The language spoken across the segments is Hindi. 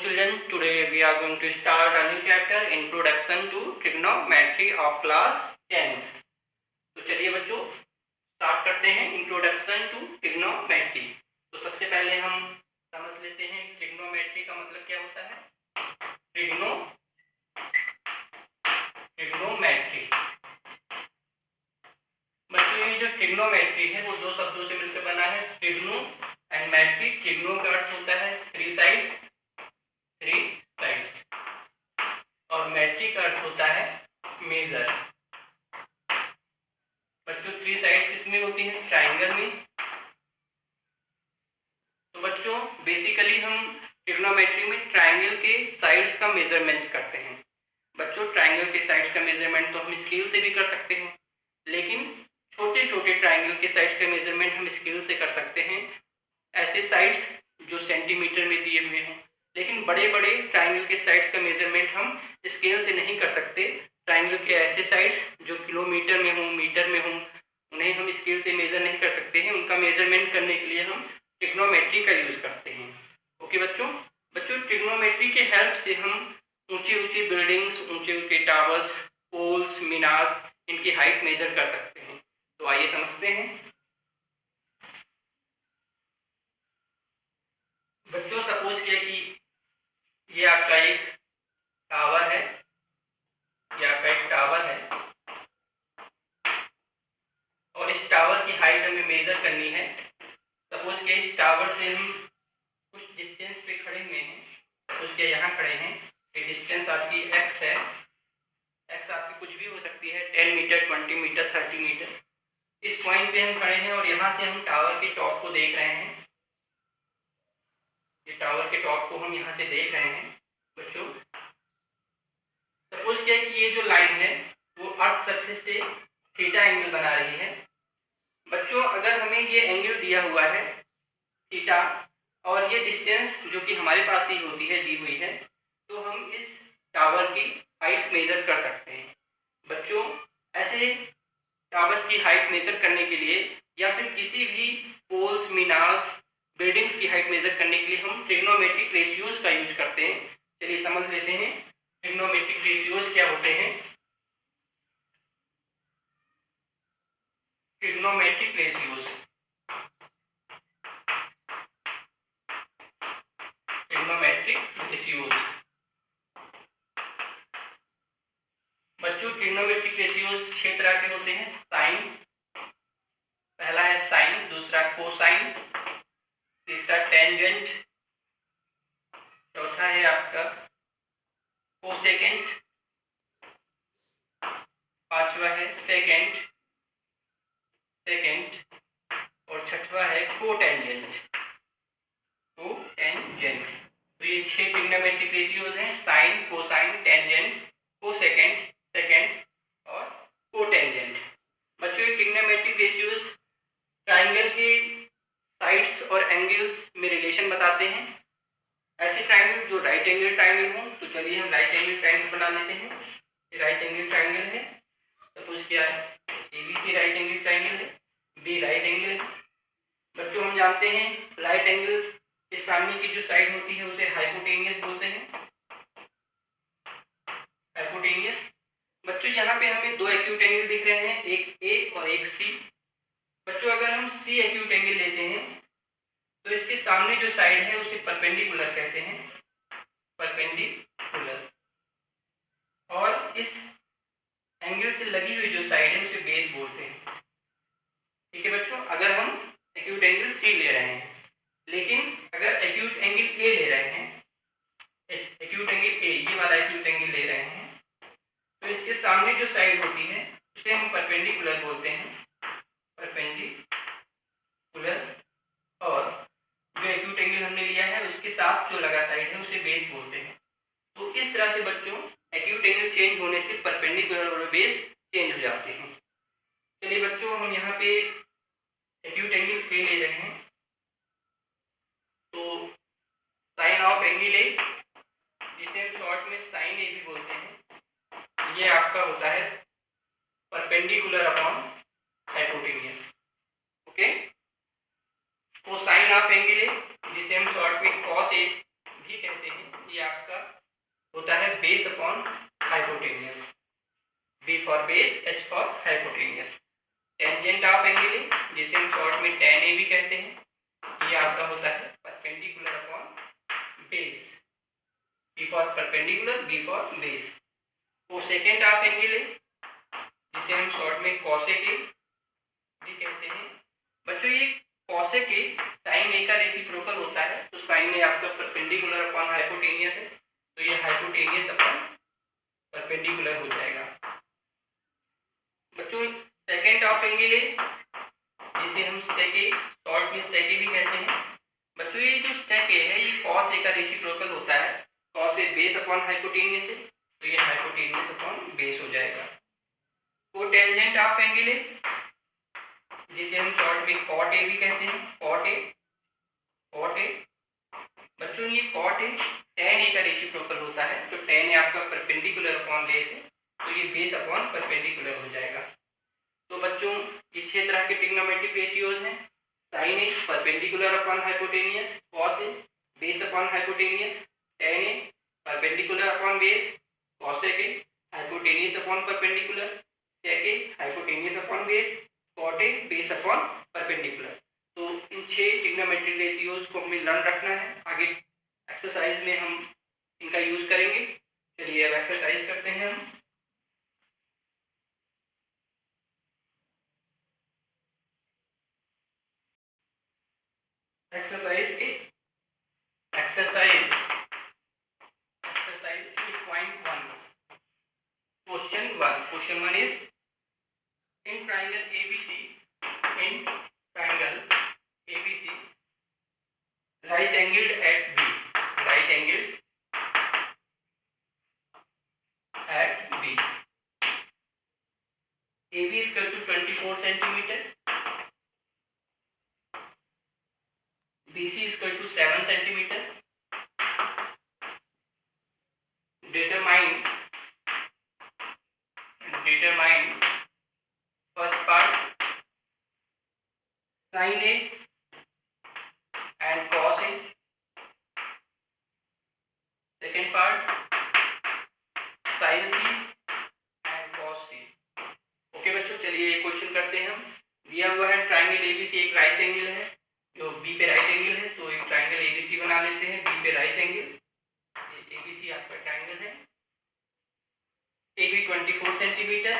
children, today we are going to start a new chapter, Introduction to Trigonometry of class 10th. तो चलिए बच्चों स्टार्ट करते हैं इंट्रोडक्शन टू ट्रिग्नोमेट्री। तो सबसे पहले हम समझ लेते हैं ट्रिग्नोमेट्री का मतलब क्या होता है। ट्रिग्नोमेट्री बच्चों, ये जो ट्रिग्नोमेट्री है वो दो शब्दों से मिलकर बना है, ट्रिग्नो एंड मैट्री। ट्रिग्नो का अर्थ होता है थ्री साइड्स और मैट्री का अर्थ होता है मेजर। बच्चों थ्री साइड्स किसमें होती हैं? ट्राइंगल में। तो बच्चों बेसिकली हम ट्रिग्नोमेट्री में ट्राइंगल के साइड्स का मेजरमेंट करते हैं। बच्चों ट्राइंगल के साइड्स का मेजरमेंट तो हम स्केल से भी कर सकते हैं, लेकिन छोटे छोटे ट्राइंगल के साइड्स का मेजरमेंट हम स्केल से कर सकते हैं, ऐसे साइड्स जो सेंटीमीटर में दिए हुए हों। लेकिन बड़े बड़े ट्राइंगल के साइड्स का मेजरमेंट हम स्केल से नहीं कर सकते। ट्राइंगल के ऐसे साइड्स जो किलोमीटर में हों, मीटर में हों, उन्हें हम स्केल से मेजर नहीं कर सकते हैं। उनका मेजरमेंट करने के लिए हम ट्रिग्नोमेट्री का यूज करते हैं। ओके बच्चों, ट्रिग्नोमेट्री के हेल्प से हम ऊंची ऊंची बिल्डिंग्स, ऊंचे ऊंचे टावर्स, पोल्स, मीनार्स, इनकी हाइट मेजर कर सकते हैं। तो आइए समझते हैं। बच्चों सपोज किया कि ये आपका एक टावर है, और इस टावर की हाइट हमें मेजर करनी है। सपोज कि इस टावर से हम कुछ डिस्टेंस पे खड़े हुए हैं, सपोज कि यहाँ खड़े हैं, ये डिस्टेंस आपकी x है। x आपकी कुछ भी हो सकती है, 10 मीटर, 20 मीटर, 30 मीटर। इस पॉइंट पे हम खड़े हैं और यहाँ से हम टावर के टॉप को देख रहे हैं। ये टावर के टॉप को हम यहाँ से देख रहे हैं। बच्चों सपोज किया कि ये जो लाइन है वो अर्थ सरफेस से थीटा एंगल बना रही है। बच्चों अगर हमें ये एंगल दिया हुआ है थीटा, और ये डिस्टेंस जो कि हमारे पास ही होती है, दी हुई है, तो हम इस टावर की हाइट मेजर कर सकते हैं। बच्चों ऐसे टावर्स की हाइट मेजर करने के लिए या फिर किसी भी पोल्स, मीनार्स, बिल्डिंग्स की हाइट मेजर करने के लिए हम ट्रिग्नोमेट्रिक रेशियोज का यूज करते हैं। चलिए समझ लेते हैं ट्रिग्नोमेट्रिक रेशियोज क्या होते हैं। ट्रिग्नोमेट्रिक रेशियोज, बच्चों ट्रिग्नोमेट्रिक रेशियोज 6 तरह के होते हैं। साइन, पहला है साइन, दूसरा कोसाइन, तीसरा टेंजेंट, चौथा है आपका कोसेकेंट, पांचवा है सेकेंट, और छठवा है कोटेंजेंट। तो ये 6 ट्रिग्नोमेट्रिक रेशियोज हैं, sine, cosine, tangent, cosecant, secant और कोटेंजेंट। बच्चों ये ट्रिग्नोमेट्रिक रेशियोज ट्राइंगल के साइड्स और एंगल्स में रिलेशन बताते हैं। ऐसे ट्राइंगल जो राइट एंगल ट्राइंगल हो, तो चलिए हम राइट एंगल ट्राइंगल बना लेते हैं। ये राइट एंगल ट्राइंगल है, सपोज क्या है, ABC राइट एंगल ट्राइंगल है, B राइट एंगल है। बच्चों हम जानते हैं राइट एंगल के सामने की जो साइड होती है उसे हाइपोटेनियस बोलते हैं, हाइपोटेनियस। बच्चों यहाँ पे हमें दो एक्यूट एंगल दिख रहे हैं, एक A और एक C। बच्चों अगर हम C एक्यूट एंगल लेते हैं तो इसके सामने जो साइड है उसे परपेंडिकुलर कहते हैं, परपेंडिकुलर, और इस एंगल से लगी हुई जो साइड है उसे बेस बोलते हैं। ठीक है बच्चों, अगर हम एक्यूट एंगल C ले रहे हैं, लेकिन अगर एक्यूट एंगल A ले रहे हैं, एक्यूट एंगल A, ये वाला एक्यूट एंगल ले रहे हैं, तो इसके सामने जो साइड होती है उसे हम परपेंडिकुलर बोलते हैं, परपेंडिकुलर, और जो एक्यूट एंगल हमने लिया है उसके साथ जो लगा साइड है उसे बेस बोलते हैं। तो इस तरह से बच्चों एक्यूट एंगल चेंज होने से परपेंडिकुलर और बेस चेंज हो जाते हैं। चलिए बच्चों हम यहाँ पे एक्यूट एंगल A ले रहे हैं, तो साइन ऑफ एंगल A, जिसे हम शॉर्ट में साइन A भी बोलते हैं, ये आपका होता है perpendicular upon hypotenuse. Okay, cosine of angle A, जिसे हम शॉर्ट में cos A भी कहते हैं, ये होता है base upon hypotenuse. B for base, H for hypotenuse. Tangent of angle A, जिसे हम शॉर्ट में टेन ए भी कहते हैं, ये आपका होता है perpendicular upon base. B for perpendicular, B for base. वो सेकेंड ऑफ एंगल है जिसे हम शॉर्ट में कॉसेक ए भी कहते हैं। बच्चों ये कॉसेक ए साइन ए का रेसिप्रोकल होता है, तो साइन ए आपका परपेंडिकुलर अपॉन हाइपोटेनियस है, तो ये हाइपोटेनियस अपॉन परपेंडिकुलर हो जाएगा। बच्चों सेकेंड ऑफ एंगल है जिसे हम सेक ए, शॉर्ट में सेक ए भी कहते हैं। बच्चों ये जो सेक ए है ये कॉस ए का रेसिप्रोकल होता है, cos A base upon hypotenuse है, तो ये हाइपोटेनियस अपॉन बेस हो जाएगा। को टेंजेंट ऑफ एंगल है जिसे हम शॉर्ट में कॉट ए भी कहते हैं, कॉट ए, कॉट ए। बच्चों ये कॉट ए टेन ए का रेसिप्रोकल होता है, तो टेन ए आपका परपेंडिकुलर अपॉन बेस है, तो ये बेस अपॉन परपेंडिकुलर हो जाएगा। तो बच्चों ये 6 तरह के ट्रिग्नोमेट्रिक रेशियोज हैं। Sine A perpendicular upon hypotenuse, cos A base upon hypotenuse, tan A perpendicular upon base, cosec A hypotenuse upon perpendicular, sec A hypotenuse upon base, cot A base upon perpendicular. तो इन 6 ट्रिग्नोमेट्रिक रेशियोज को हमें लर्न रखना है, आगे एक्सरसाइज में हम इनका यूज करेंगे। चलिए अब एक्सरसाइज करते हैं हम। Exercise 8.1 question 1 is in triangle ABC, in triangle ABC right angled at B, right angled at B, AB is equal to 24 centimeter, BC is equal to 7 centimeter. Determine first part sin A and cos A, second part sin C and cos C। Okay बच्चों चलिए ये क्वेश्चन करते हैं हम। दिया हुआ है ट्राइंगल ABC एक राइट एंगल है, जो B पे राइट एंगल है, तो एक ट्राइंगल ABC बना लेते हैं। B पे राइट एंगल, ABC आपका ट्राइंगल है। AB 24 सेंटीमीटर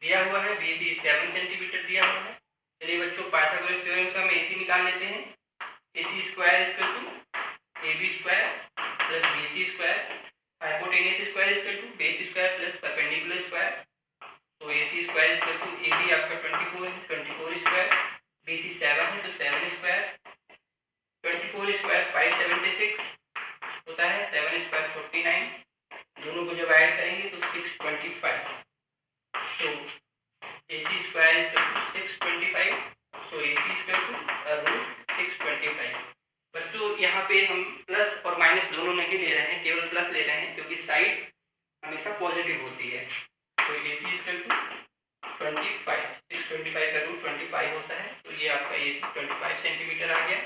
दिया हुआ है, BC 7 सेंटीमीटर दिया हुआ है। चलिए बच्चों पाइथागोरस थ्योरम से हम AC निकाल लेते हैं। AC square is equal to AB square plus BC square, hypotenuse square is equal to base square plus perpendicular square. तो AC square is equal to AB आपका 24 है, 24 स्क्वायर, BC 7 है तो 7 स्क्वायर, 24 स्क्वायर 576 होता है, 7 स्क्वायर 49, दोनों को जब ऐड करेंगे तो 625। तो AC square is equal to 625, so AC is equal to root 625। बच्चों यहाँ पे हम प्लस और माइनस दोनों नहीं ले रहे हैं, केवल प्लस ले रहे हैं क्योंकि साइड हमेशा पॉजिटिव होती है। तो AC इज इक्वल टू 25, 625 का रूट 25 होता है, तो ये आपका AC 25 सेंटीमीटर आ गया।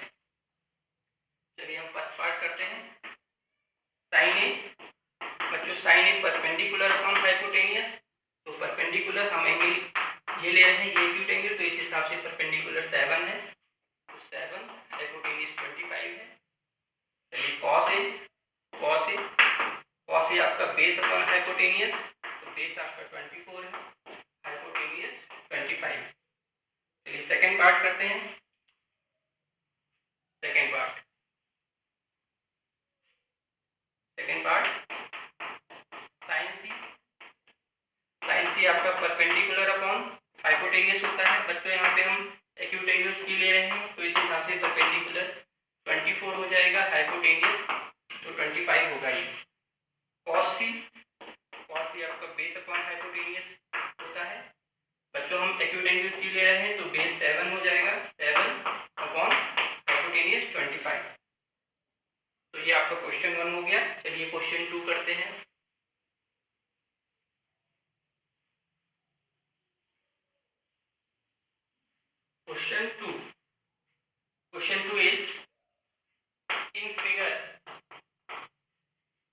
चलिए हम फर्स्ट पार्ट करते हैं। साइन ए, बच्चों sign A perpendicular upon hypotenuse, तो परपेंडिकुलर हम एंगल ये ले रहे हैं, ये एक्यूट एंगल, तो इस हिसाब से परपेंडिकुलर 7 है, तो 7 हाइपोटेनियस 25 है। चलिए cos A, cos A, cos A आपका बेस अपॉन हाइपोटेनियस, तो बेस आपका 24 है, हाइपोटेनियस 25। चलिए सेकेंड पार्ट करते हैं। सेकेंड पार्ट साइन सी, साइन सी आपका परपेंडिकुलर अपॉन हाइपोटेनियस होता है। बच्चों यहाँ पे हम एक्यूट एंगल सी ले रहे हैं, तो इस हिसाब से परपेंडिकुलर 24 हो जाएगा, हाइपोटेनियस तो 25 होगा ये। कॉस सी, कॉस सी आपका बेस अपॉन हाइपोटेनियस होता है। बच्चों हम एक्यूट एंगल सी ले रहे हैं, तो बेस 7 हो जाएगा, 7 अपॉन हाइपोटेनियस 25। तो ये आपका क्वेश्चन 1 हो गया। चलिए क्वेश्चन 2 करते हैं। Question 2, question 2 is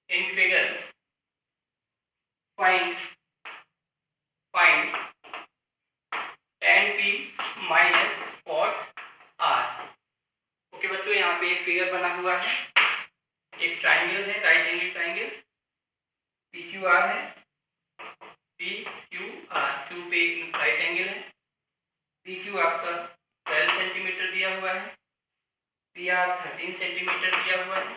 in in figure find tan p minus cot r। Okay बच्चों, यहाँ पे एक फिगर बना हुआ है, एक ट्राइंगल है, right angle triangle P Q R है, पी क्यू आर, क्यू पे राइट एंगल है, पी क्यू आपका 12 सेंटीमीटर दिया हुआ है, पी आर 13 सेंटीमीटर दिया हुआ है।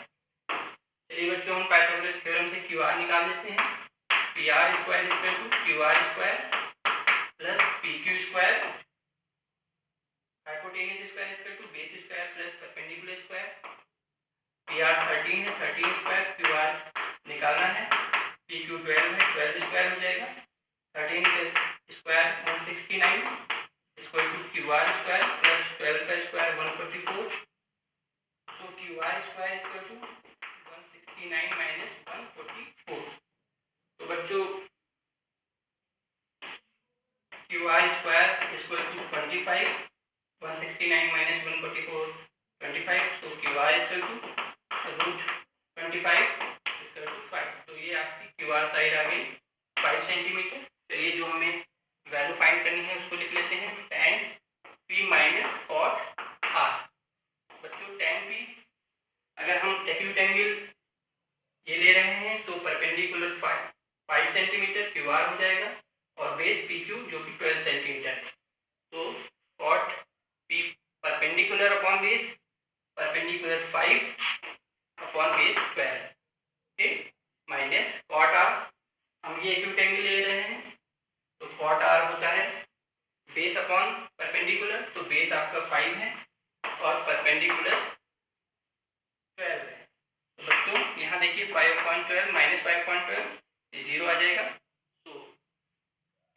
चलिए बच्चों, हम पाइथागोरस थ्योरम से क्यू आर निकाल लेते हैं। P R square equal to Q R square plus P Q square, hypotenuse square equal to base square plus perpendicular square. P R 13 है, 13 स्क्वायर, क्यू आर निकालना है, पी क्यू 12 है, 12 स्क्वायर हो जाएगा, 13 का square 169 equal to Q R square plus 12 का square 144। So Q R square equal to 169 minus 144। तो बच्चों Q R square equal to 25, 169 minus 144 25। So Q R equal to root 25 equal to 5। तो ये आपकी क्यू आर साइड आ गई 5 सेंटीमीटर। चलिए जो हमें वैल्यू फाइंड करनी है उसको लिख लेते हैं, tan p minus cot r। बच्चों tan p अगर हम एक्यूट एंगल ये ले रहे हैं तो परपेंडिकुलर 5 सेंटीमीटर क्यू आर हो जाएगा और बेस पी क्यू जो कि 12 सेंटीमीटर है। तो cot p perpendicular upon base, perpendicular 5 upon base 12, okay, minus cot r। हम ये एक्यूट एंगल ले रहे हैं तो cot r होता है बेस अपॉन परपेंडिकुलर, तो बेस आपका 5 है और परपेंडिकुलर 12 है। तो बच्चों यहाँ देखिए 5.12 माइनस 5.12